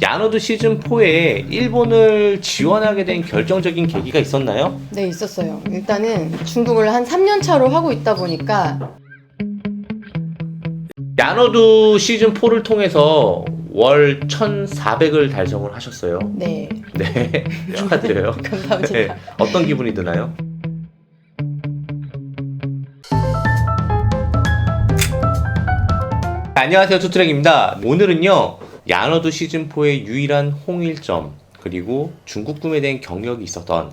야노드 시즌4에 일본을 지원하게 된 결정적인 계기가 있었나요? 네, 있었어요. 일단은 중국을 한 3년 차로 하고 있다 보니까 야노드 시즌4를 통해서 월 1,400을 달성을 하셨어요. 네, 네, 축하드려요. 감사합니다. 네, 어떤 기분이 드나요? 안녕하세요, 투트랙입니다. 오늘은요, 야노드 시즌4의 유일한 홍일점, 그리고 중국 구매된 경력이 있었던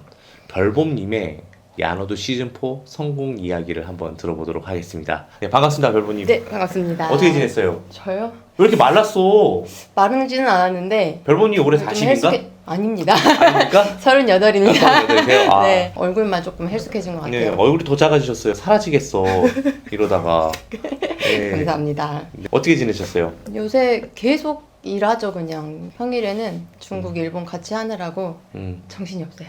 별봄님의 야노드 시즌4 성공 이야기를 한번 들어보도록 하겠습니다. 네, 반갑습니다, 별봄님. 네, 반갑습니다. 어떻게 지냈어요? 저요? 왜 이렇게 말랐어? 마르지는 않았는데 별봄님 올해 좀 40인가? 아닙니다. 아닙니까? 38입니다. 아. 네, 얼굴만 조금 헬쑥해진 것 같아요. 네, 얼굴이 더 작아지셨어요. 사라지겠어. 이러다가. 네. 감사합니다. 어떻게 지내셨어요? 요새 계속 일하죠, 그냥. 평일에는 중국, 일본 같이 하느라고 정신이 없어요.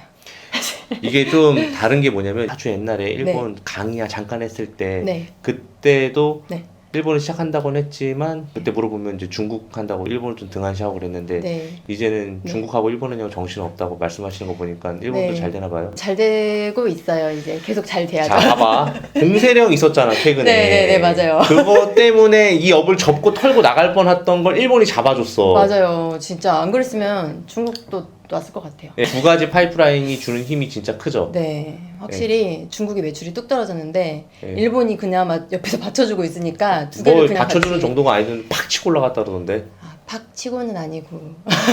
이게 좀 다른 게 뭐냐면 아주 옛날에 일본 강의야 잠깐 했을 때 네. 그때도 네. 일본을 시작한다고는 했지만 그때 물어보면 이제 중국 한다고 일본을 좀 등한시하고 그랬는데 네. 이제는 네. 중국하고 일본은 정신 없다고 말씀하시는 거 보니까 일본도 네. 잘 되나 봐요. 잘 되고 있어요, 이제. 계속 잘 돼야죠. 자, 봐봐. 공세령 있었잖아, 최근에. 네, 맞아요. 그거 때문에 이 업을 접고 털고 나갈 뻔했던 걸 일본이 잡아줬어. 맞아요. 진짜 안 그랬으면 중국도 왔을 것 같아요. 네, 두 가지 파이프라인이 주는 힘이 진짜 크죠. 네, 확실히 중국의 매출이 뚝 떨어졌는데 네. 일본이 그나마 옆에서 받쳐주고 있으니까 두 개를 뭘 그냥 받쳐주는 같이 정도가 아니면 팍 치고 올라갔다 그러던데. 팍 치고는 아니고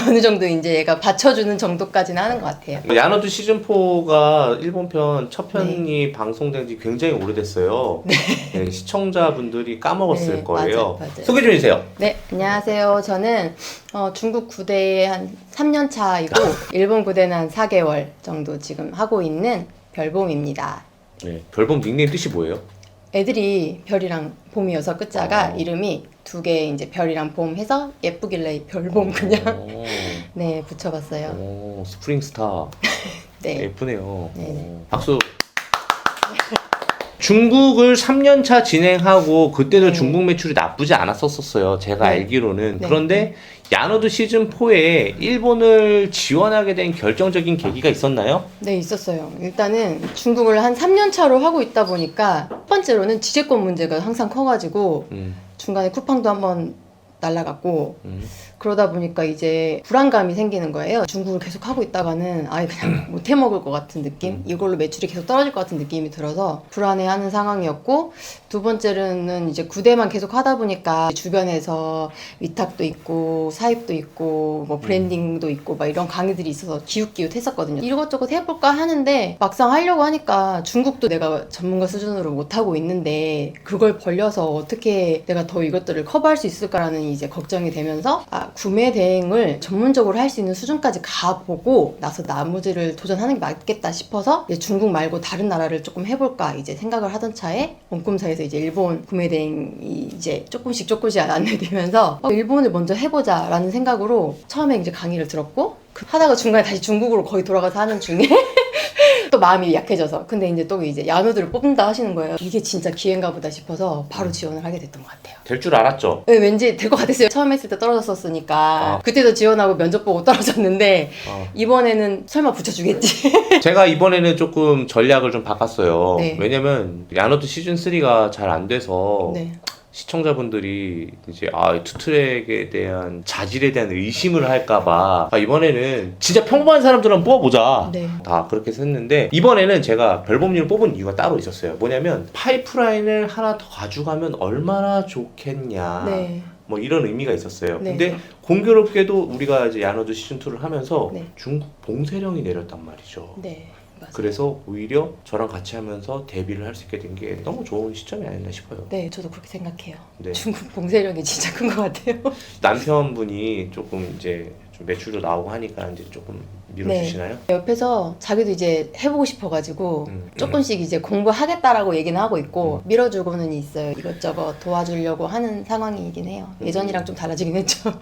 어느 정도 이제 얘가 받쳐주는 정도까지는 하는 것 같아요. 야노드 시즌4가 일본 편 첫 편이 방송된 지 굉장히 오래됐어요. 네, 시청자분들이 까먹었을 네, 거예요. 맞아요. 소개 좀 해주세요. 네, 안녕하세요. 저는 중국 구대에 한 3년 차이고 일본 구대는 한 4개월 정도 지금 하고 있는 별봄입니다. 네, 별봄 닉네임 뜻이 뭐예요? 애들이 별이랑 봄이어서 끝자가 이름이 두 개 이제 별이랑 봄 해서 예쁘길래 별봄 그냥 네 붙여봤어요. 오, 스프링스타. 네. 예쁘네요. 네. 박수. 중국을 3년차 진행하고 그때도 네. 중국 매출이 나쁘지 않았었어요. 제가 네. 알기로는. 네. 그런데 야노드 시즌4에 일본을 지원하게 된 결정적인 계기가 있었나요? 네, 있었어요. 일단은 중국을 한 3년 차로 하고 있다 보니까 첫 번째로는 지재권 문제가 항상 커가지고 중간에 쿠팡도 한번 날라갔고 그러다 보니까 이제 불안감이 생기는 거예요. 중국을 계속 하고 있다가는 아예 그냥 못 해먹을 것 같은 느낌? 이걸로 매출이 계속 떨어질 것 같은 느낌이 들어서 불안해하는 상황이었고 두 번째로는 이제 구대만 계속 하다 보니까 주변에서 위탁도 있고 사입도 있고 뭐 브랜딩도 있고 막 이런 강의들이 있어서 기웃기웃했었거든요. 이것저것 해볼까 하는데 막상 하려고 하니까 중국도 내가 전문가 수준으로 못하고 있는데 그걸 벌려서 어떻게 내가 더 이것들을 커버할 수 있을까라는 이제 걱정이 되면서 구매 대행을 전문적으로 할 수 있는 수준까지 가보고 나서 나머지를 도전하는 게 맞겠다 싶어서 이제 중국 말고 다른 나라를 조금 해볼까 이제 생각을 하던 차에 원꿈사에서 이제 일본 구매 대행이 이제 조금씩 안내되면서 일본을 먼저 해보자 라는 생각으로 처음에 이제 강의를 들었고 하다가 중간에 다시 중국으로 거의 돌아가서 하는 중에 또 마음이 약해져서 근데 이제 야노드를 뽑는다 하시는 거예요. 이게 진짜 기회인가 보다 싶어서 바로 지원을 하게 됐던 것 같아요. 될 줄 알았죠? 네, 왠지 될 것 같았어요. 처음 했을 때 떨어졌었으니까 그때도 지원하고 면접 보고 떨어졌는데 이번에는 설마 붙여주겠지. 제가 이번에는 조금 전략을 좀 바꿨어요. 네. 왜냐면 야노드 시즌3가 잘 안 돼서 네. 시청자분들이 이제 투트랙에 대한 자질에 대한 의심을 할까봐 이번에는 진짜 평범한 사람들은 뽑아보자. 네. 다 그렇게 했는데 이번에는 제가 별봄님을 뽑은 이유가 따로 있었어요. 뭐냐면 파이프라인을 하나 더 가져가면 얼마나 좋겠냐. 네. 뭐 이런 의미가 있었어요. 네. 근데 공교롭게도 우리가 이제 야노드 시즌2를 하면서 네. 중국 봉쇄령이 내렸단 말이죠. 네. 맞아요. 그래서 오히려 저랑 같이 하면서 데뷔를 할 수 있게 된 게 너무 좋은 시점이 아니었나 싶어요. 네, 저도 그렇게 생각해요. 네. 중국 봉쇄력이 진짜 큰 것 같아요. 남편분이 조금 이제 좀 매출도 나오고 하니까 이제 조금 밀어주시나요? 옆에서 자기도 이제 해보고 싶어가지고 조금씩 이제 공부하겠다라고 얘기는 하고 있고 밀어주고는 있어요. 이것저것 도와주려고 하는 상황이긴 해요. 예전이랑 좀 달라지긴 했죠.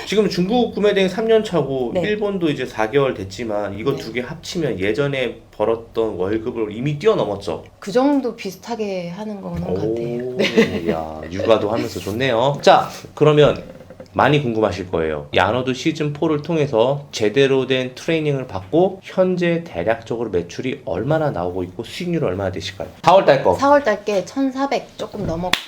지금 중국 구매대행 3년 차고 네. 일본도 이제 4개월 됐지만 이거 네. 두 개 합치면 예전에 벌었던 월급을 이미 뛰어넘었죠. 그 정도 비슷하게 하는 거는 같아요. 야, 육아도 하면서 좋네요. 자, 그러면 많이 궁금하실 거예요. 야노드 시즌4를 통해서 제대로 된 트레이닝을 받고 현재 대략적으로 매출이 얼마나 나오고 있고 수익률이 얼마나 되실까요? 4월달 거. 4월달 게 1,400 조금 넘었고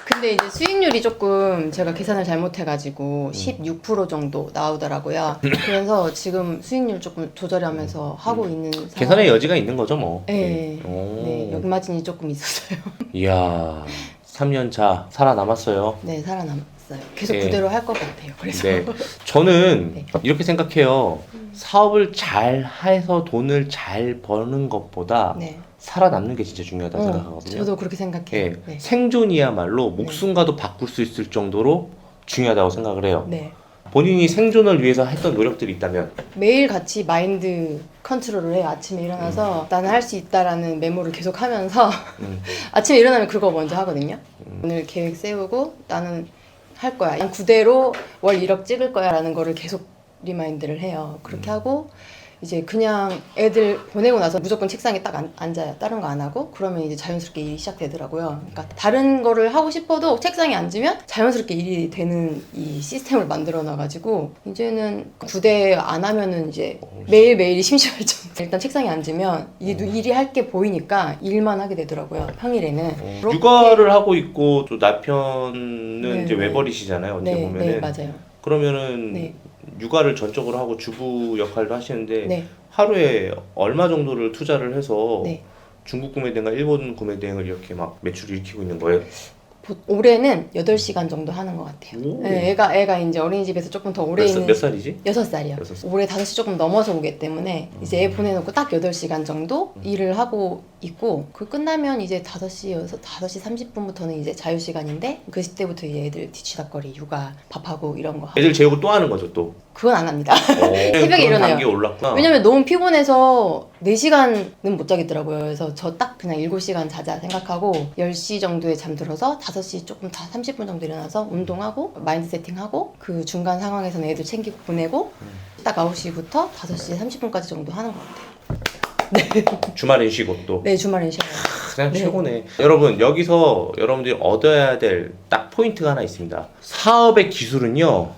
근데 이제 수익률이 조금 제가 계산을 잘못해가지고 16% 정도 나오더라고요. 그래서 지금 수익률 조금 조절하면서 하고 있는 상황. 계산의 여지가 있는 거죠 뭐. 네. 오. 네, 역마진이 조금 있었어요. 이야 3년 차 살아남았어요. 네, 살아남았어요. 계속 네. 그대로 할 것 같아요. 그래서 네. 저는 네. 이렇게 생각해요. 사업을 잘 해서 돈을 잘 버는 것보다 네. 살아남는 게 진짜 중요하다고 생각하거든요. 저도 그렇게 생각해요. 예, 네. 생존이야말로 목숨과도 바꿀 수 있을 정도로 중요하다고 생각을 해요. 네. 본인이 생존을 위해서 했던 노력들이 있다면 매일 같이 마인드 컨트롤을 해요. 아침에 일어나서 나는 할 수 있다라는 메모를 계속 하면서 아침에 일어나면 그거 먼저 하거든요. 오늘 계획 세우고 나는 할 거야. 난 그대로 월 1억 찍을 거야 라는 거를 계속 리마인드를 해요. 그렇게 하고 이제 그냥 애들 보내고 나서 무조건 책상에 딱 앉아요. 다른 거 안 하고 그러면 이제 자연스럽게 일이 시작되더라고요. 그러니까 다른 거를 하고 싶어도 책상에 앉으면 자연스럽게 일이 되는 이 시스템을 만들어 놔가지고 이제는 부대 안 하면은 이제 매일매일이 심심할 정도. 일단 책상에 앉으면 일이 할 게 보이니까 일만 하게 되더라고요. 평일에는. 육아를 하고 있고 또 남편은 네, 이제 네. 외벌이시잖아요. 어떻게 네, 보면은 네, 맞아요. 그러면은 네. 육아를 전적으로 하고 주부 역할도 하시는데 네. 하루에 얼마 정도를 투자를 해서 네. 중국 구매 대행과 일본 구매 대행을 이렇게 막 매출을 일으키고 있는 거예요? 올해는 8시간 정도 하는 것 같아요. 오. 네, 애가 이제 어린이집에서 조금 더 오래 있는 몇 살이지? 6살이요. 6살. 올해 5시 조금 넘어서 오기 때문에 이제 애 보내놓고 딱 8시간 정도 일을 하고 있고 그 끝나면 이제 5시 30분부터는 이제 자유시간인데 그 시대부터 이제 애들 뒤치다거리 육아 밥하고 이런 거 하고 애들 재우고 또 하는 거죠 또? 그건 안 합니다. 새벽에 새벽에 일어나요. 단계에 올랐구나. 왜냐면 너무 피곤해서 4시간은 못 자겠더라고요. 그래서 저 딱 그냥 7시간 자자 생각하고 10시 정도에 잠들어서 5시 조금 다 30분 정도 일어나서 운동하고 마인드 세팅하고 그 중간 상황에서는 애들 챙기고 보내고 딱 9시부터 5시 30분까지 정도 하는 것 같아요. 주말엔 쉬고 또. 네, 주말엔 쉬어요. 그냥 네. 최고네. 여러분 여기서 여러분들이 얻어야 될 딱 포인트가 하나 있습니다. 사업의 기술은요.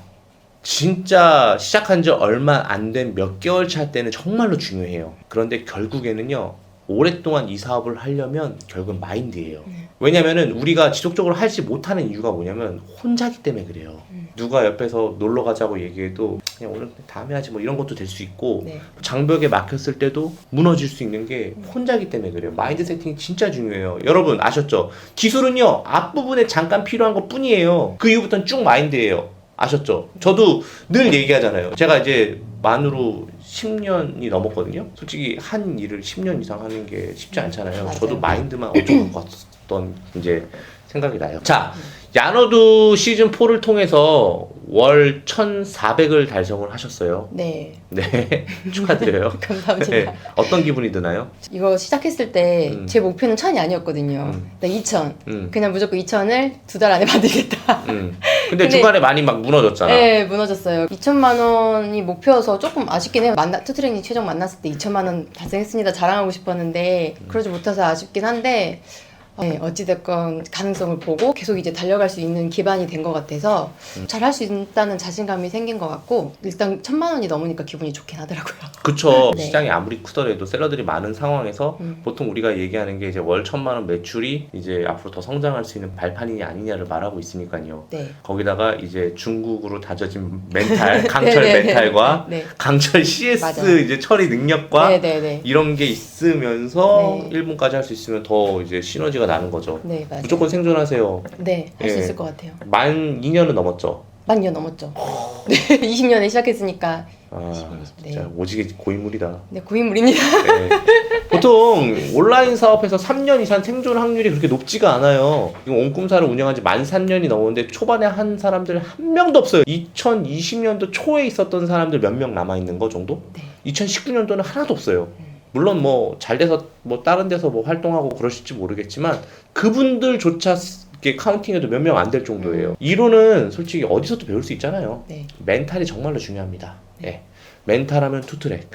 진짜 시작한 지 얼마 안 된 몇 개월 차 때는 정말로 중요해요. 그런데 결국에는요. 오랫동안 이 사업을 하려면 결국은 마인드예요. 왜냐면은 우리가 지속적으로 하지 못하는 이유가 뭐냐면 혼자기 때문에 그래요. 누가 옆에서 놀러 가자고 얘기해도 그냥 오늘 다음에 하지 뭐 이런 것도 될 수 있고 네. 장벽에 막혔을 때도 무너질 수 있는 게 혼자기 때문에 그래요. 마인드 세팅이 진짜 중요해요. 여러분 아셨죠? 기술은요 앞부분에 잠깐 필요한 것 뿐이에요. 그 이후부터는 쭉 마인드예요. 아셨죠? 저도 늘 얘기하잖아요. 제가 이제 만으로 10년이 넘었거든요. 솔직히 한 일을 10년 이상 하는 게 쉽지 않잖아요. 맞아요. 저도 마인드만 엄청 바꿨던 이제 생각이 나요. 자, 야노드 시즌 4를 통해서 월 1,400을 달성을 하셨어요. 네. 네, 축하드려요. 감사합니다. 네, 어떤 기분이 드나요? 이거 시작했을 때 제 목표는 1,000이 아니었거든요. 나 2,000. 음. 그냥 무조건 2,000을 2달 안에 받으겠다. 근데 중간에 많이 막 무너졌잖아. 네, 무너졌어요. 2천만 원이 목표여서 조금 아쉽긴 해요. 투트레이닝 최종 만났을 때 2천만 원 달성했습니다. 자랑하고 싶었는데 그러지 못해서 아쉽긴 한데 네, 어찌됐건 가능성을 보고 계속 이제 달려갈 수 있는 기반이 된 것 같아서 잘 할 수 있다는 자신감이 생긴 것 같고 일단 1,000만 원이 넘으니까 기분이 좋긴 하더라고요. 그쵸. 네. 시장이 아무리 크더라도 셀러들이 많은 상황에서 보통 우리가 얘기하는 게 이제 월 1,000만 원 매출이 이제 앞으로 더 성장할 수 있는 발판이냐 아니냐를 말하고 있으니까요. 네. 거기다가 이제 중국으로 다져진 멘탈, 강철 네, 네, 멘탈과 네. 강철 CS 맞아요. 이제 처리 능력과 네네네. 이런 게 있으면서 네. 일본까지 할 수 있으면 더 이제 시너지가 나는 거죠. 네, 맞아요. 무조건 생존하세요. 네, 할 수 예. 있을 것 같아요. 만 2년은 넘었죠. 만 년 넘었죠. 네, 20년에 시작했으니까. 아, 네. 진짜 오지게 고인물이다. 네, 고인물입니다. 네. 보통 온라인 사업에서 3년 이상 생존 확률이 그렇게 높지가 않아요. 지금 온꿈사를 운영한 지 만 3년이 넘었는데 초반에 한 사람들 한 명도 없어요. 2020년도 초에 있었던 사람들 몇 명 남아있는 거 정도? 네. 2019년도는 하나도 없어요. 물론 뭐 잘 돼서 뭐 다른 데서 뭐 활동하고 그러실지 모르겠지만 그분들조차 이렇게 카운팅해도 몇 명 안 될 정도예요. 이론은 솔직히 어디서도 배울 수 있잖아요. 네. 멘탈이 정말로 중요합니다. 네. 예. 멘탈하면 투트랙.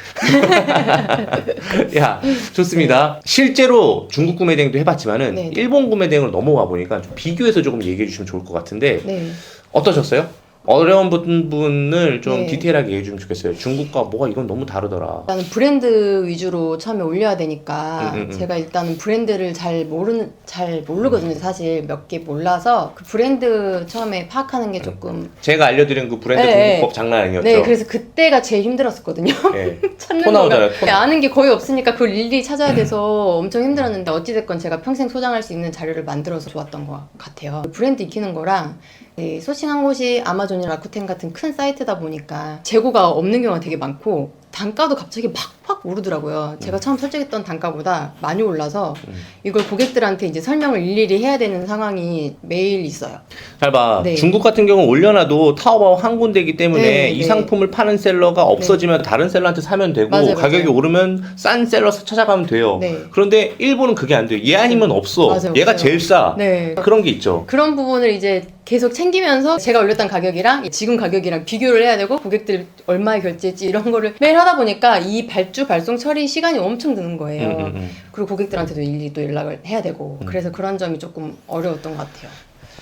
야, 좋습니다. 실제로 중국 구매 대행도 해봤지만은 네. 일본 구매 대행으로 넘어와 보니까 좀 비교해서 조금 얘기해 주시면 좋을 것 같은데 네. 어떠셨어요? 어려운 부분을 좀 네. 디테일하게 얘기해 주면 좋겠어요. 중국과 뭐가 이건 너무 다르더라. 일단은 브랜드 위주로 처음에 올려야 되니까 제가 일단은 브랜드를 잘 모르거든요. 사실 몇 개 몰라서 그 브랜드 처음에 파악하는 게 조금 제가 알려드린 그 브랜드 네, 중국법 장난 아니었죠? 네, 그래서 그때가 제일 힘들었었거든요. 네. 찾는 토 나오잖아요, 거가. 토. 네, 아는 게 거의 없으니까 그걸 일일이 찾아야 돼서 엄청 힘들었는데 어찌됐건 제가 평생 소장할 수 있는 자료를 만들어서 좋았던 것 같아요. 브랜드 익히는 거랑 네, 소싱한 곳이 아마존이나 라쿠텐 같은 큰 사이트다 보니까 재고가 없는 경우가 되게 많고 단가도 갑자기 팍팍 오르더라고요. 제가 처음 설정했던 단가보다 많이 올라서 이걸 고객들한테 이제 설명을 일일이 해야 되는 상황이 매일 있어요. 잘 봐. 네. 중국 같은 경우는 올려놔도 타오바오 한 군데이기 때문에 네, 이 네. 상품을 파는 셀러가 없어지면 다른 셀러한테 사면 되고 맞아요, 가격이 맞아요. 오르면 싼 셀러 찾아가면 돼요. 네. 그런데 일본은 그게 안 돼요. 얘 아니면 없어. 맞아요, 얘가 없어요. 제일 싸. 네. 그런 게 있죠. 그런 부분을 이제 계속 챙기면서 제가 올렸던 가격이랑 지금 가격이랑 비교를 해야 되고 고객들 얼마에 결제했지 이런 거를 매일 하다 보니까 이 발주 발송 처리 시간이 엄청 드는 거예요. 그리고 고객들한테도 일일이 또 연락을 해야 되고 그래서 그런 점이 조금 어려웠던 것 같아요.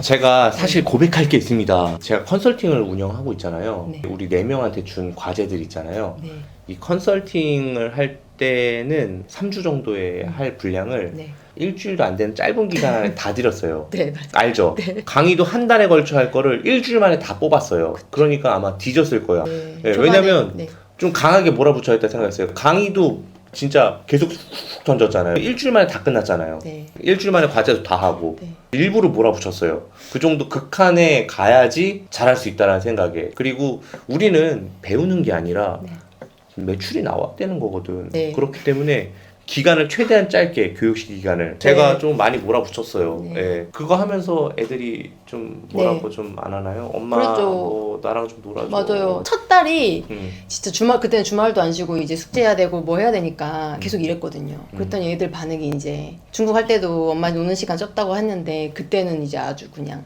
제가 사실 고백할 게 있습니다. 제가 컨설팅을 운영하고 있잖아요. 네. 우리 4명한테 준 과제들 있잖아요. 네. 이 컨설팅을 할 때는 3주 정도에 할 분량을 네. 일주일도 안 되는 짧은 기간 안에 다 드렸어요. 네, 맞아요. 알죠? 강의도 한 달에 걸쳐 할 거를 일주일 만에 다 뽑았어요. 그러니까 아마 뒤졌을 거야. 네. 네, 초반에- 왜냐면 네. 좀 강하게 몰아붙여야 했다 생각했어요. 강의도 진짜 계속 쑥 던졌잖아요. 일주일 만에 다 끝났잖아요. 네. 일주일 만에 과제도 다 하고 네. 일부러 몰아붙였어요. 그 정도 극한에 가야지 잘할 수 있다는 생각에. 그리고 우리는 배우는 게 아니라 네. 매출이 나와야 되는 거거든. 네. 그렇기 때문에 기간을 최대한 짧게 교육식 기간을 제가 좀 많이 몰아붙였어요. 네. 예. 그거 하면서 애들이 좀 뭐라고 좀 안 하나요? 엄마 그렇죠. 뭐 나랑 좀 놀아줘. 맞아요. 첫 달이 음. 진짜 그때는 주말도 안 쉬고 이제 숙제해야 되고 뭐 해야 되니까 계속 이랬거든요. 그랬더니 애들 반응이 이제 중국 할 때도 엄마 노는 시간 쪘다고 했는데 그때는 이제 아주 그냥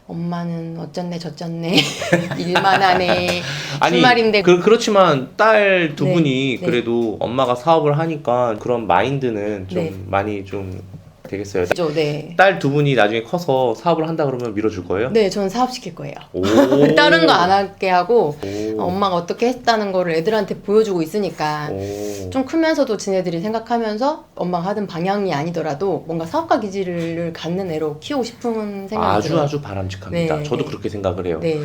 엄마는 어쩌네 저쩌네 일만 하네 주말인데 그렇지만 딸 두 네, 분이 네. 그래도 엄마가 사업을 하니까 그런 마인드는 좀 네. 많이 좀 되겠어요. 그죠, 네. 딸 두 분이 나중에 커서 사업을 한다 그러면 밀어줄 거예요? 네, 저는 사업시킬 거예요. 오. 다른 거 안 하게 하고 오. 엄마가 어떻게 했다는 거를 애들한테 보여주고 있으니까 오. 좀 크면서도 지네들이 생각하면서 엄마가 하던 방향이 아니더라도 뭔가 사업가 기질을 갖는 애로 키우고 싶은 생각이 들어요. 아주 바람직합니다. 네, 저도 네. 그렇게 생각을 해요. 네.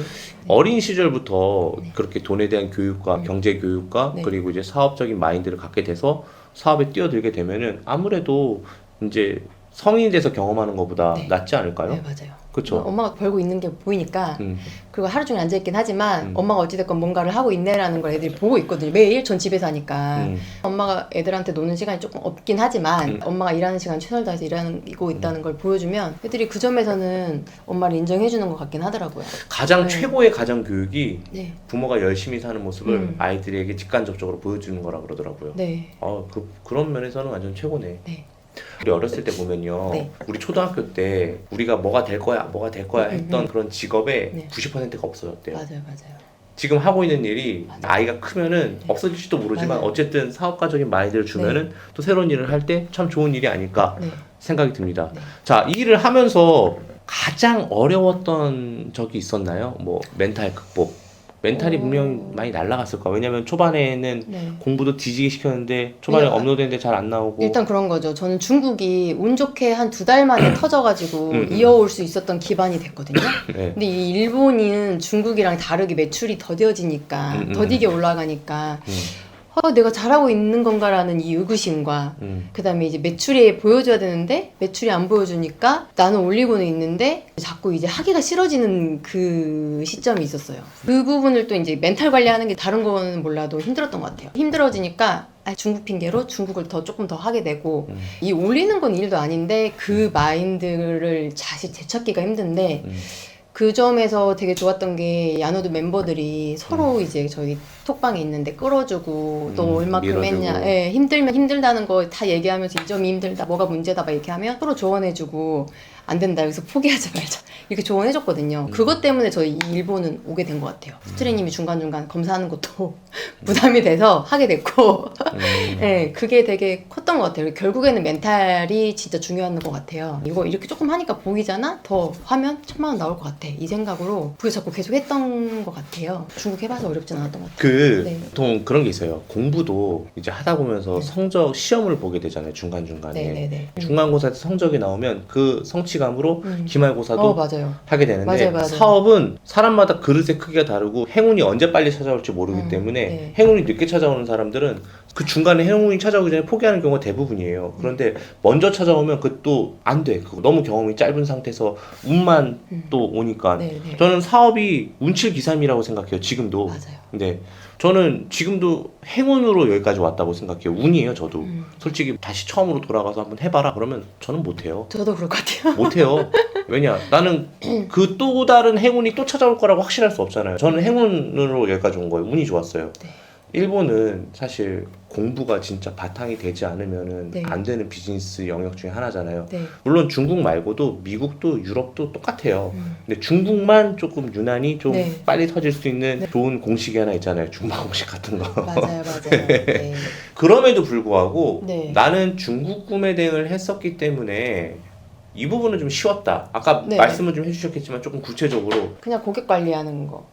어린 시절부터 네. 그렇게 돈에 대한 교육과 경제 교육과 네. 그리고 이제 사업적인 마인드를 갖게 돼서 사업에 뛰어들게 되면은 아무래도 이제 성인이 돼서 경험하는 것보다 네. 낫지 않을까요? 네, 맞아요. 그렇죠. 엄마가 벌고 있는 게 보이니까 음. 그리고 하루 종일 앉아있긴 하지만 엄마가 어찌됐건 뭔가를 하고 있네라는 걸 애들이 보고 있거든요. 매일 전 집에서 하니까 엄마가 애들한테 노는 시간이 조금 없긴 하지만 엄마가 일하는 시간 최선을 다해서 일하고 있다는 걸 보여주면 애들이 그 점에서는 엄마를 인정해주는 것 같긴 하더라고요. 가장 네. 최고의 가정 교육이 네. 부모가 열심히 사는 모습을 음. 아이들에게 직간접적으로 보여주는 거라 그러더라고요. 네. 그런 면에서는 완전 최고네. 네. 우리 어렸을 때 보면요. 네. 우리 초등학교 때 우리가 뭐가 될 거야 했던 그런 직업의 네. 90%가 없어졌대요. 맞아요, 맞아요. 지금 하고 있는 일이 맞아요. 나이가 크면은 네. 없어질지도 모르지만 맞아요. 어쨌든 사업가적인 마인드를 주면은 또 새로운 일을 할 때 참 좋은 일이 아닐까 네. 생각이 듭니다. 네. 자, 이 일을 하면서 가장 어려웠던 적이 있었나요? 뭐 멘탈 극복. 멘탈이 분명히 많이 날아갔을 거야. 왜냐면 초반에는 네. 공부도 뒤지게 시켰는데 초반에 네. 업로드했는데 잘 안 나오고. 일단 그런 거죠. 저는 중국이 운 좋게 한 2달 만에 터져가지고 이어올 수 있었던 기반이 됐거든요. 네. 근데 이 일본은 중국이랑 다르게 매출이 더뎌지니까 더디게 올라가니까 내가 잘하고 있는 건가라는 이 의구심과 그 다음에 이제 매출이 보여줘야 되는데 매출이 안 보여주니까 나는 올리고는 있는데 자꾸 이제 하기가 싫어지는 그 시점이 있었어요. 그 부분을 또 이제 멘탈 관리하는 게 다른 거는 몰라도 힘들었던 것 같아요. 힘들어지니까 중국 핑계로 중국을 조금 더 하게 되고 이 올리는 건 일도 아닌데 그 마인드를 다시 되찾기가 힘든데 그 점에서 되게 좋았던 게 야노드 멤버들이 서로 이제 저희 톡방에 있는데 끌어주고 또 얼마큼 밀어주고. 했냐, 예, 힘들면 힘들다는 거 다 얘기하면서 이 점이 힘들다, 뭐가 문제다 막 얘기하면 서로 조언해주고 안 된다 여기서 포기하지 말자 이렇게 조언해줬거든요. 그것 때문에 저희 이 일본은 오게 된 것 같아요. 스트레님이 중간중간 검사하는 것도 부담이 돼서 하게 됐고 네, 그게 되게 컸던 것 같아요. 결국에는 멘탈이 진짜 중요한 것 같아요. 이거 이렇게 조금 하니까 보이잖아? 더 하면 1,000만 원 나올 것 같아. 이 생각으로 그게 자꾸 계속 했던 것 같아요. 중국 해봐서 어렵진 않았던 것 같아요. 네. 보통 그런 게 있어요. 공부도 이제 하다 보면서 네. 성적 시험을 보게 되잖아요. 중간중간에. 네네네. 중간고사에서 성적이 나오면 그 성취감으로 기말고사도 맞아요. 하게 되는데 맞아요. 사업은 사람마다 그릇의 크기가 다르고 행운이 언제 빨리 찾아올지 모르기 때문에 네. 행운이 늦게 찾아오는 사람들은 그 중간에 행운이 찾아오기 전에 포기하는 경우가 대부분이에요. 그런데 먼저 찾아오면 그것도 안 돼. 그거 너무 경험이 짧은 상태에서 운만 또 오니까 네네. 저는 사업이 운칠기삼이라고 생각해요. 지금도. 맞아요. 근데 저는 지금도 행운으로 여기까지 왔다고 생각해요. 운이에요, 저도. 솔직히 다시 처음으로 돌아가서 한번 해봐라 그러면 저는 못해요. 저도 그럴 것 같아요. 못해요. 왜냐? 나는 그 또 다른 행운이 또 찾아올 거라고 확신할 수 없잖아요. 저는 행운으로 여기까지 온 거예요. 운이 좋았어요. 네. 일본은 사실 공부가 진짜 바탕이 되지 않으면은 네. 안 되는 비즈니스 영역 중에 하나잖아요. 네. 물론 중국 말고도 미국도 유럽도 똑같아요. 근데 중국만 조금 유난히 좀 네. 빨리 터질 수 있는 네. 좋은 공식이 하나 있잖아요. 중마 공식 같은 거. 맞아요. 네. 그럼에도 불구하고 네. 나는 중국 구매 대행을 했었기 때문에 이 부분은 좀 쉬웠다. 아까 네. 말씀을 좀 해주셨겠지만 조금 구체적으로 그냥 고객 관리하는 거.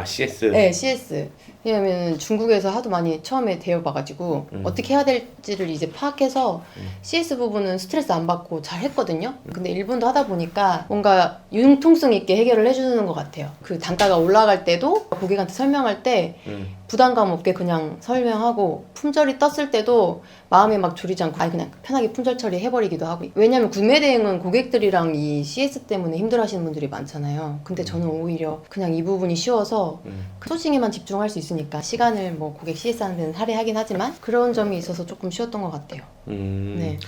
CS. 네, CS. 왜냐면 중국에서 하도 많이 처음에 대여봐가지고 어떻게 해야 될지를 이제 파악해서 CS 부분은 스트레스 안 받고 잘 했거든요. 근데 일본도 하다 보니까 뭔가 융통성 있게 해결을 해주는 것 같아요. 그 단가가 올라갈 때도 고객한테 설명할 때 부담감 없게 그냥 설명하고 품절이 떴을 때도 마음에 막 졸이지 않고 그냥 편하게 품절 처리해버리기도 하고. 왜냐면 구매 대행은 고객들이랑 이 CS 때문에 힘들어하시는 분들이 많잖아요. 근데 저는 오히려 그냥 이 부분이 쉬워서 소싱에만 집중할 수 있으니까 시간을 뭐 고객 CS 하는 데는 할애하긴 하지만 그런 점이 있어서 조금 쉬웠던 것 같아요. 네.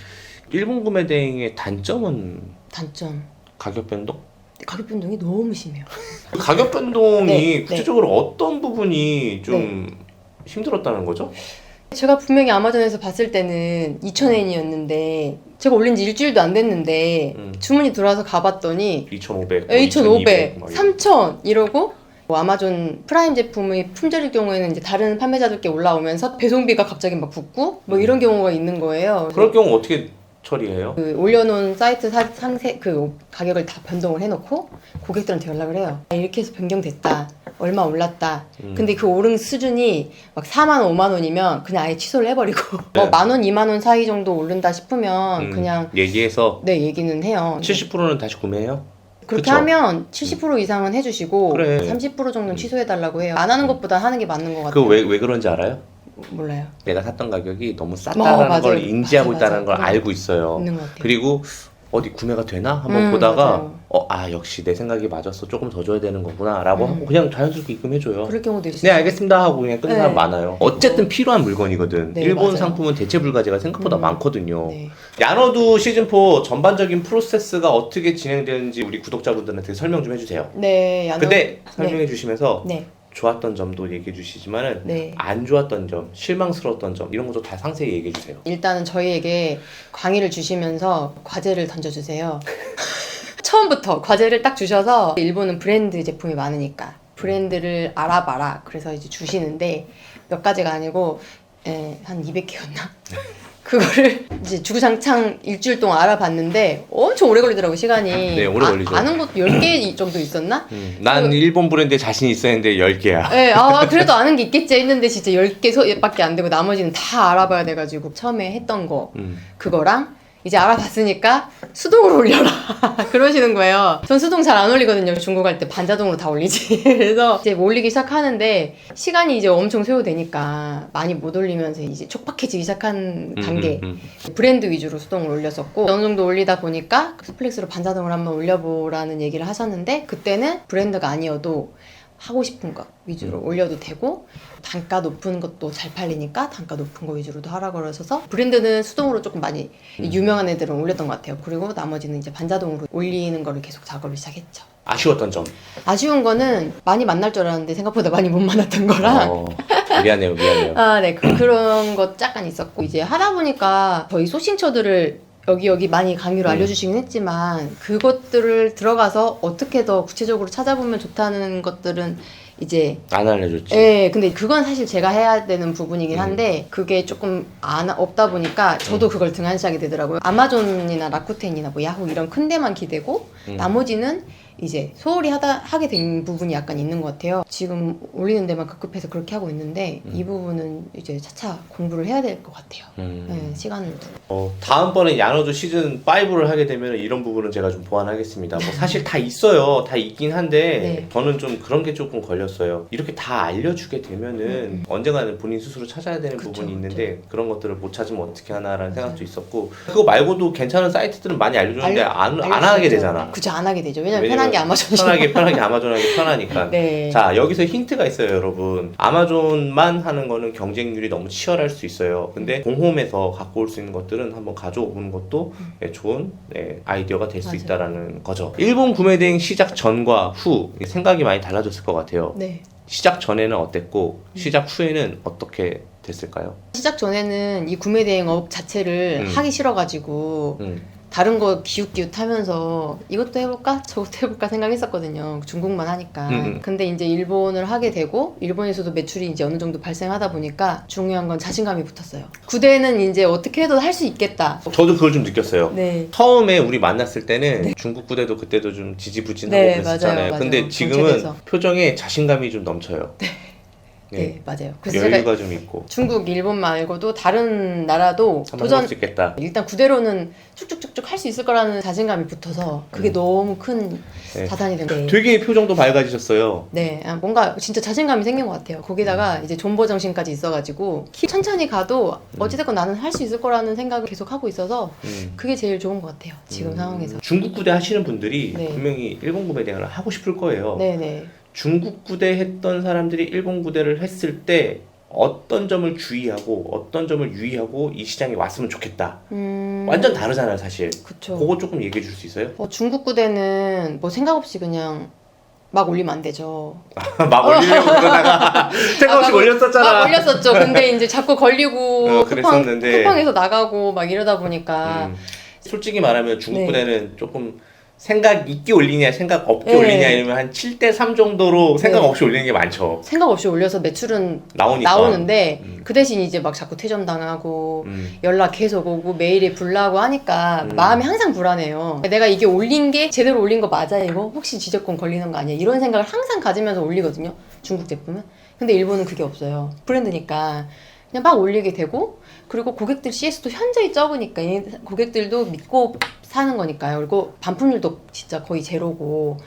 일본 구매 대행의 단점은 단점. 가격 변동? 가격 변동이 너무 심해요. 가격 변동이 네, 구체적으로 어떤 부분이 좀 힘들었다는 거죠? 제가 분명히 아마존에서 봤을 때는 2,000엔이었는데 제가 올린 지 일주일도 안 됐는데 주문이 들어와서 가봤더니 2,500, 2,500, 막 3,000 이러고 뭐 아마존 프라임 제품의 품절일 경우에는 이제 다른 판매자들께 올라오면서 배송비가 갑자기 막 붙고 뭐 이런 경우가 있는 거예요. 그럴 경우 어떻게 처리해요? 그 올려놓은 사이트 상세 그 가격을 다 변동을 해놓고 고객들한테 연락을 해요. 이렇게 해서 변경됐다. 얼마 올랐다. 근데 그 오른 수준이 막 4만 원, 5만 원이면 그냥 아예 취소를 해버리고 뭐 만 원, 2만 원 사이 정도 오른다 싶으면 그냥 얘기해서 네 얘기는 해요. 70%는 다시 구매해요? 그렇게 그쵸? 하면 70% 이상은 해주시고 그래. 30% 정도는 취소해달라고 해요. 안 하는 것보다 하는 게 맞는 것 같아요. 그 왜 그런지 알아요? 몰라요. 내가 샀던 가격이 너무 쌌다는 맞아요. 걸 인지하고 맞아요. 있다는 걸 알고 있어요. 있는 것 같아요. 그리고 어디 구매가 되나? 한번 보다가 맞아요. 역시 내 생각이 맞았어. 조금 더 줘야 되는 거구나 라고 하고 그냥 자연스럽게 입금해줘요. 그럴 경우도 있어요. 네 알겠습니다 하고 그냥 끊는 네. 사람 많아요. 어쨌든 필요한 물건이거든. 네, 일본 맞아요. 상품은 대체 불가제가 생각보다 많거든요. 네. 야너두 시즌4 전반적인 프로세스가 어떻게 진행되는지 우리 구독자분들한테 설명 좀 해주세요. 네. 근데 설명해 주시면서 네. 좋았던 점도 얘기해 주시지만은 네. 안 좋았던 점, 실망스러웠던 점 이런 것도 다 상세히 얘기해 주세요. 일단은 저희에게 강의를 주시면서 과제를 던져주세요. 처음부터 과제를 딱 주셔서 일본은 브랜드 제품이 많으니까 브랜드를 알아봐라. 그래서 이제 주시는데 몇 가지가 아니고 한 200개였나? 그거를 이제 주구장창 일주일 동안 알아봤는데 엄청 오래 걸리더라고 시간이. 네, 오래 걸리죠. 아는 것도 10개 정도 있었나? 난 일본 브랜드에 자신 있어 했는데 10개야. 네, 그래도 아는 게 있겠지 했는데 진짜 10개밖에 안 되고 나머지는 다 알아봐야 돼가지고 처음에 했던 거 그거랑 이제 알아봤으니까 수동으로 올려라 그러시는 거예요. 전 수동 잘 안 올리거든요. 중국 갈 때 반자동으로 다 올리지. 그래서 이제 올리기 시작하는데 시간이 이제 엄청 소요되니까 많이 못 올리면서 이제 촉박해지기 시작한 단계. 브랜드 위주로 수동을 올렸었고 어느 정도 올리다 보니까 스플렉스로 반자동을 한번 올려보라는 얘기를 하셨는데 그때는 브랜드가 아니어도 하고 싶은 거 위주로 올려도 되고 단가 높은 것도 잘 팔리니까 단가 높은 거 위주로도 하라고 그러셔서 브랜드는 수동으로 조금 많이 유명한 애들은 올렸던 것 같아요. 그리고 나머지는 이제 반자동으로 올리는 거를 계속 작업을 시작했죠. 아쉬웠던 점. 아쉬운 거는 많이 만날 줄 알았는데 생각보다 많이 못 만났던 거랑 미안해요. 네 그런 거 약간 있었고 이제 하다 보니까 저희 소싱처들을 여기 많이 강의로 알려주시긴 했지만 그것들을 들어가서 어떻게 더 구체적으로 찾아보면 좋다는 것들은 이제 안 알려줬지. 예, 근데 그건 사실 제가 해야 되는 부분이긴 한데 그게 조금 없다 보니까 저도 그걸 등한시하게 되더라고요. 아마존이나 라쿠텐이나 뭐 야후 이런 큰 데만 기대고 나머지는 이제 소홀히 하게 된 부분이 약간 있는 것 같아요. 지금 올리는 데만 급급해서 그렇게 하고 있는데 이 부분은 이제 차차 공부를 해야 될 것 같아요. 네, 시간을 두고. 다음번에 야노드 시즌 5를 하게 되면 이런 부분은 제가 좀 보완하겠습니다. 뭐 사실 다 있어요. 다 있긴 한데 네. 저는 좀 그런 게 조금 걸렸어요. 이렇게 다 알려주게 되면은 언젠가는 본인 스스로 찾아야 되는 그쵸, 부분이 있는데 그런 것들을 못 찾으면 어떻게 하나라는 생각도 있었고 그거 말고도 괜찮은 사이트들은 많이 알려주는데 안 하게 되잖아. 그쵸, 안 하게 되죠. 왜냐면 편한 게 아마존이죠. 편하게 아마존하기 편하니까. 네. 자, 여기서 힌트가 있어요, 여러분. 아마존만 하는 거는 경쟁률이 너무 치열할 수 있어요. 근데 공홈에서 갖고 올 수 있는 것들은 한번 가져오는 것도 좋은 아이디어가 될 수 있다라는 거죠. 일본 구매 대행 시작 전과 후 생각이 많이 달라졌을 것 같아요. 네. 시작 전에는 어땠고 시작 후에는 어떻게 됐을까요? 시작 전에는 이 구매 대행업 자체를 하기 싫어가지고 다른 거 기웃기웃하면서 이것도 해볼까? 저것도 해볼까 생각했었거든요. 중국만 하니까. 근데 이제 일본을 하게 되고 일본에서도 매출이 이제 어느 정도 발생하다 보니까 중요한 건 자신감이 붙었어요. 구대는 이제 어떻게 해도 할 수 있겠다. 저도 그걸 좀 느꼈어요. 네. 처음에 우리 만났을 때는 중국 부대도 그때도 좀 지지부진하고 네, 그랬었잖아요. 맞아요. 근데 지금은 정체돼서. 표정에 자신감이 좀 넘쳐요. 네, 맞아요. 그래서 제가 여유가 좀 있고 중국, 일본 말고도 다른 나라도 한번 해볼 수 있겠다. 일단 구대로는 쭉쭉쭉쭉 할 수 있을 거라는 자신감이 붙어서 그게 너무 큰 자산이 된 거예요. 되게 표정도 밝아지셨어요. 네, 뭔가 진짜 자신감이 생긴 것 같아요. 거기다가 이제 존버 정신까지 있어가지고 천천히 가도 어찌됐건 나는 할 수 있을 거라는 생각을 계속 하고 있어서 그게 제일 좋은 것 같아요. 지금 상황에서. 중국 부대 하시는 분들이 네. 분명히 일본 구매 대행을 하고 싶을 거예요. 네네. 중국 부대 했던 사람들이 일본 부대를 했을 때 어떤 점을 주의하고 어떤 점을 유의하고 이 시장에 왔으면 좋겠다. 완전 다르잖아요, 사실. 그쵸. 그거 조금 얘기해 줄 수 있어요? 중국 구대는 뭐 생각 없이 그냥 막 올리면 안 되죠. 막 올리려고 그러다가 생각 없이 올렸었잖아. 막 올렸었죠. 근데 이제 자꾸 걸리고 그랬었는데. 쿠팡에서 나가고 막 이러다 보니까 솔직히 말하면 중국 네. 부대는 조금 생각 있게 올리냐 생각 없게 네. 올리냐 이러면 한 7대3 정도로 생각 네. 없이 올리는 게 많죠. 생각 없이 올려서 매출은 나오니까. 나오는데 그 대신 이제 막 자꾸 퇴점당하고 연락 계속 오고 메일에 불나고 하니까 마음이 항상 불안해요. 내가 이게 올린 게 제대로 올린 거 맞아 이거? 혹시 지적권 걸리는 거 아니야? 이런 생각을 항상 가지면서 올리거든요. 중국 제품은. 근데 일본은 그게 없어요. 브랜드니까 그냥 막 올리게 되고 그리고 고객들 CS도 현저히 적으니까 고객들도 믿고 사는 거니까요. 그리고 반품률도 진짜 거의 제로고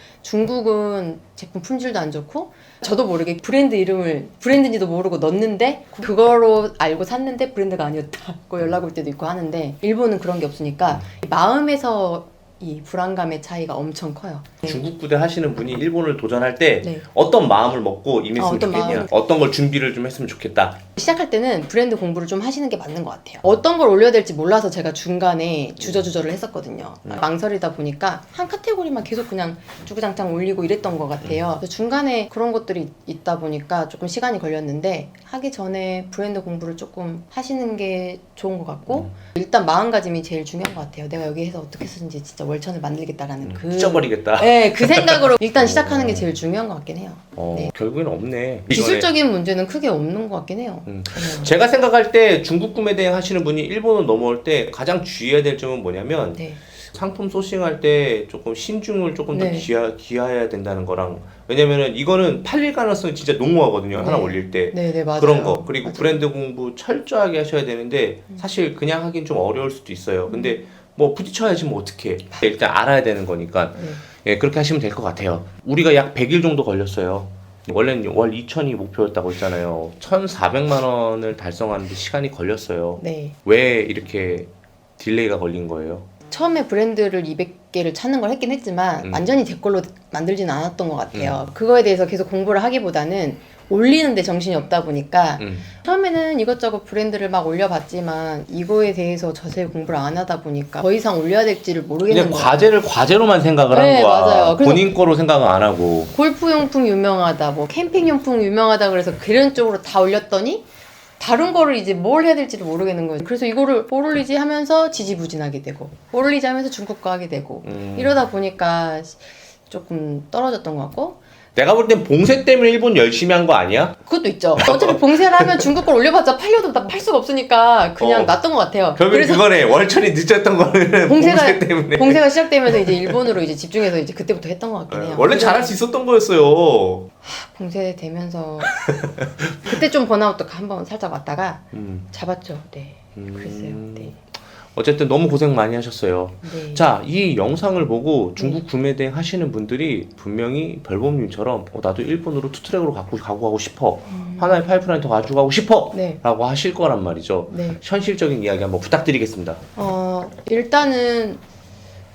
중국은 제품 품질도 안 좋고 저도 모르게 브랜드 이름을 브랜드인지도 모르고 넣었는데 그거로 알고 샀는데 브랜드가 아니었다고 연락 올 때도 있고 하는데 일본은 그런 게 없으니까 마음에서 이 불안감의 차이가 엄청 커요. 중국 부대 하시는 분이 일본을 도전할 때 네. 어떤 마음을 먹고 임했으면 어떤 좋겠냐? 마음을- 어떤 걸 준비를 좀 했으면 좋겠다. 시작할 때는 브랜드 공부를 좀 하시는 게 맞는 것 같아요. 어떤 걸 올려야 될지 몰라서 제가 중간에 주저주저를 했었거든요. 망설이다 보니까 한 카테고리만 계속 그냥 주구장창 올리고 이랬던 것 같아요. 그래서 중간에 그런 것들이 있다 보니까 조금 시간이 걸렸는데 하기 전에 브랜드 공부를 조금 하시는 게 좋은 것 같고 일단 마음가짐이 제일 중요한 것 같아요. 내가 여기에서 어떻게 쓰는지 진짜 월천을 만들겠다라는 찢어버리겠다. 네, 그 생각으로 일단 시작하는 게 제일 중요한 것 같긴 해요. 네. 결국엔 없네. 기술적인 문제는 크게 없는 것 같긴 해요. 제가 생각할 때 중국 구매 대행 하시는 분이 일본을 넘어올 때 가장 주의해야 될 점은 뭐냐면 네. 상품 소싱할 때 조금 신중을 조금 더 네. 기하해야 된다는 거랑 왜냐면은 이거는 팔릴 가능성이 진짜 농후하거든요. 하나 올릴 때. 네, 맞아요. 그런 거 그리고 맞아요. 브랜드 공부 철저하게 하셔야 되는데 사실 그냥 하긴 좀 어려울 수도 있어요. 근데 뭐 부딪혀야지 뭐 어떻게 일단 알아야 되는 거니까 그렇게 하시면 될 것 같아요. 우리가 약 100일 정도 걸렸어요. 원래는 월 2천이 목표였다고 했잖아요. 1,400만 원을 달성하는데 시간이 걸렸어요. 네. 왜 이렇게 딜레이가 걸린 거예요? 처음에 브랜드를 200개를 찾는 걸 했긴 했지만 완전히 제 걸로 만들지는 않았던 것 같아요. 그거에 대해서 계속 공부를 하기보다는 올리는데 정신이 없다 보니까 처음에는 이것저것 브랜드를 막 올려봤지만 이거에 대해서 자세히 공부를 안 하다 보니까 더 이상 올려야 될지를 모르겠는 그냥 거예요. 과제를 과제로만 생각을 네, 한 거야. 맞아요. 그래서- 본인 거로 생각을 안 하고. 골프용품 유명하다, 뭐 캠핑용품 유명하다 그래서 그런 쪽으로 다 올렸더니 다른 거를 이제 뭘 해야 될지를 모르겠는 거예요. 그래서 이거를 뭘 올리지 하면서 지지부진하게 되고, 뭘 올리지 하면서 중국 거 하게 되고, 이러다 보니까 조금 떨어졌던 것 같고. 내가 볼 땐 봉쇄 때문에 일본 열심히 한 거 아니야? 그것도 있죠. 어차피 봉쇄를 하면 중국 걸 올려봤자 팔려도 다 팔 수가 없으니까 그냥 놨던 것 같아요. 결국 그거네. 월천이 늦었던 거는 봉쇄 때문에. 봉쇄가 시작되면서 이제 일본으로 이제 집중해서 이제 그때부터 했던 것 같긴 해요. 원래 잘할 수 있었던 거였어요. 봉쇄되면서 그때 좀 번아웃도 한번 살짝 왔다가 잡았죠. 네. 그랬어요. 네. 어쨌든 너무 고생 많이 하셨어요. 네. 자, 이 영상을 보고 중국 구매 대행 하시는 분들이 분명히 별범님처럼 나도 일본으로 투트랙으로 가고 가고 싶어. 하나의 파이프라인 더 가져가고 싶어. 네. 라고 하실 거란 말이죠. 네. 현실적인 이야기 한번 부탁드리겠습니다. 일단은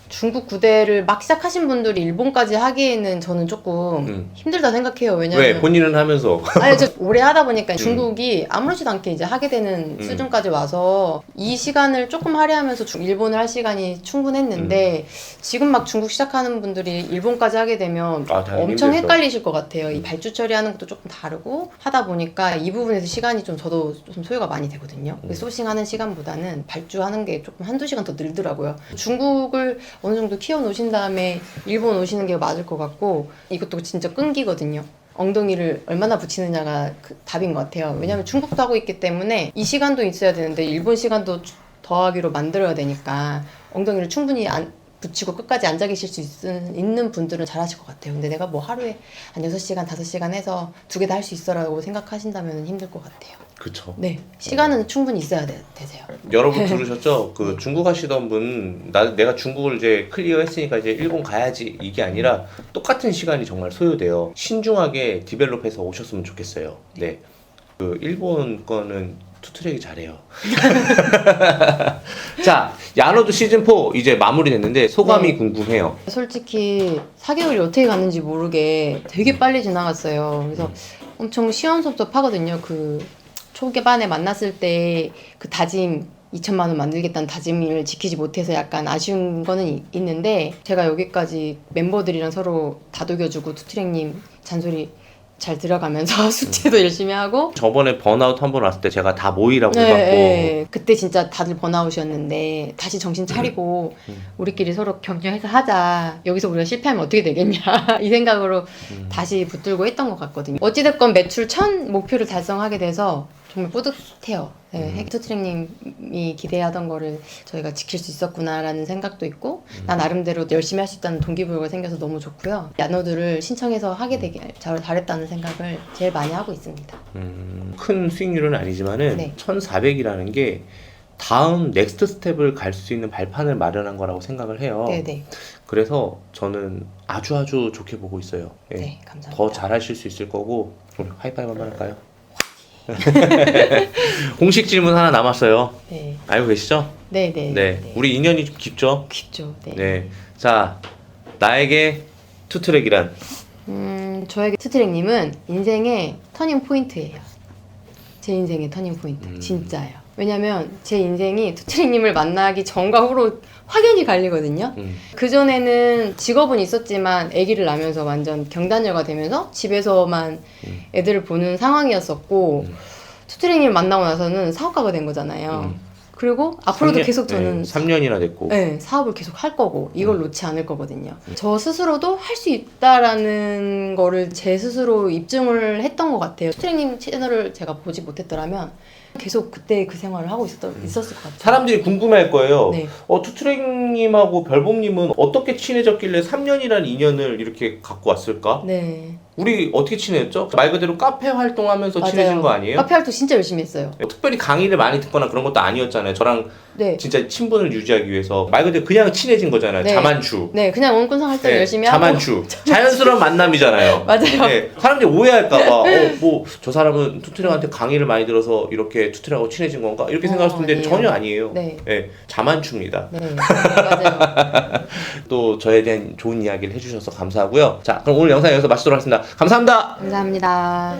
중국 구대를 막 시작하신 분들이 일본까지 하기에는 저는 조금 힘들다 생각해요. 왜냐면 왜? 본인은 하면서. 아니, 저 오래 하다 보니까 중국이 아무렇지도 않게 이제 하게 되는 수준까지 와서 이 시간을 조금 할애하면서 일본을 할 시간이 충분했는데 지금 막 중국 시작하는 분들이 일본까지 하게 되면 엄청 헷갈리실 것 같아요. 이 발주 처리하는 것도 조금 다르고 하다 보니까 이 부분에서 시간이 좀 저도 좀 소요가 많이 되거든요. 소싱하는 시간보다는 발주하는 게 조금 한두 시간 더 늘더라고요. 중국을 어느 정도 키워 놓으신 다음에 일본 오시는 게 맞을 것 같고 이것도 진짜 끈기거든요. 엉덩이를 얼마나 붙이느냐가 답인 것 같아요. 왜냐면 중국도 하고 있기 때문에 이 시간도 있어야 되는데 일본 시간도 더하기로 만들어야 되니까 엉덩이를 충분히 붙이고 끝까지 앉아 계실 수 있는 분들은 잘하실 것 같아요. 근데 내가 뭐 하루에 한 6시간, 5시간 해서 2개 다 할 수 있어라고 생각하신다면 힘들 것 같아요. 그쵸. 네. 시간은 충분히 있어야 되세요. 여러분 들으셨죠? 그 중국 하시던 분, 내가 중국을 이제 클리어 했으니까 이제 일본 가야지. 이게 아니라 똑같은 시간이 정말 소요돼요. 신중하게 디벨롭해서 오셨으면 좋겠어요. 네. 그 일본 거는 투트랙이 잘해요. 자, 야노드 시즌4 이제 마무리됐는데 소감이 궁금해요. 솔직히 4개월이 어떻게 갔는지 모르게 되게 빨리 지나갔어요. 그래서 엄청 시원섭섭하거든요. 그 초반에 만났을 때 그 다짐 2천만 원 만들겠다는 다짐을 지키지 못해서 약간 아쉬운 거는 있는데 제가 여기까지 멤버들이랑 서로 다독여주고 투트랙님 잔소리 잘 들어가면서 숙제도 열심히 하고 저번에 번아웃 한 번 왔을 때 제가 다 모이라고 네, 해갖고 네. 그때 진짜 다들 번아웃이었는데 다시 정신 차리고 우리끼리 서로 격려해서 하자. 여기서 우리가 실패하면 어떻게 되겠냐 이 생각으로 다시 붙들고 했던 것 같거든요. 어찌됐건 매출 1000 목표를 달성하게 돼서 정말 뿌듯해요. 네, 핵투트랙님이 기대하던 거를 저희가 지킬 수 있었구나라는 생각도 있고 나 나름대로 열심히 할 수 있다는 동기부여가 생겨서 너무 좋고요. 야노드를 신청해서 하게 되게 잘했다는 생각을 제일 많이 하고 있습니다. 큰 수익률은 아니지만은 네. 1400이라는 게 다음 넥스트 스텝을 갈 수 있는 발판을 마련한 거라고 생각을 해요. 네네. 그래서 저는 아주 좋게 보고 있어요. 예. 네, 감사합니다. 더 잘하실 수 있을 거고 우리 하이파이브 한번 할까요? 공식 질문 하나 남았어요. 네. 알고 계시죠? 네네. 네. 우리 인연이 좀 깊죠? 깊죠. 네. 네. 자, 나에게 투트랙이란? 저에게 투트랙님은 인생의 터닝 포인트예요. 제 인생의 터닝 포인트. 진짜예요. 왜냐면 제 인생이 투트랙님을 만나기 전과 후로 확연히 갈리거든요. 그전에는 직업은 있었지만 아기를 낳으면서 완전 경단녀가 되면서 집에서만 애들을 보는 상황이었었고 투트랙님을 만나고 나서는 사업가가 된 거잖아요. 그리고 앞으로도 3년, 계속 저는 3년이나 됐고 네, 사업을 계속 할 거고 이걸 놓지 않을 거거든요. 저 스스로도 할 수 있다라는 거를 제 스스로 입증을 했던 것 같아요. 투트랙님 채널을 제가 보지 못했더라면 계속 그때 그 생활을 하고 있었을 것 같아요. 사람들이 궁금해할 거예요. 네. 투트랙님하고 별봉님은 어떻게 친해졌길래 3년이란 인연을 이렇게 갖고 왔을까? 네. 우리 어떻게 친해졌죠? 말 그대로 카페 활동하면서 맞아요. 친해진 거 아니에요? 카페 활동 진짜 열심히 했어요. 특별히 강의를 많이 듣거나 그런 것도 아니었잖아요. 저랑 네. 진짜 친분을 유지하기 위해서 말 그대로 그냥 친해진 거잖아요. 네. 자만추. 네, 그냥 원꾼상 할 때 네, 열심히 하고. 자만추. 자연스러운 만남이잖아요. 맞아요. 네, 사람들이 오해할까봐 뭐 저 사람은 투트랙한테 강의를 많이 들어서 이렇게 투트랙하고 친해진 건가? 이렇게 생각할 수 있는데 아니에요. 전혀 아니에요. 네. 네, 자만추입니다. 네, 맞아요. 또 저에 대한 좋은 이야기를 해주셔서 감사하고요. 자, 그럼 오늘 영상 여기서 마치도록 하겠습니다. 감사합니다. 감사합니다.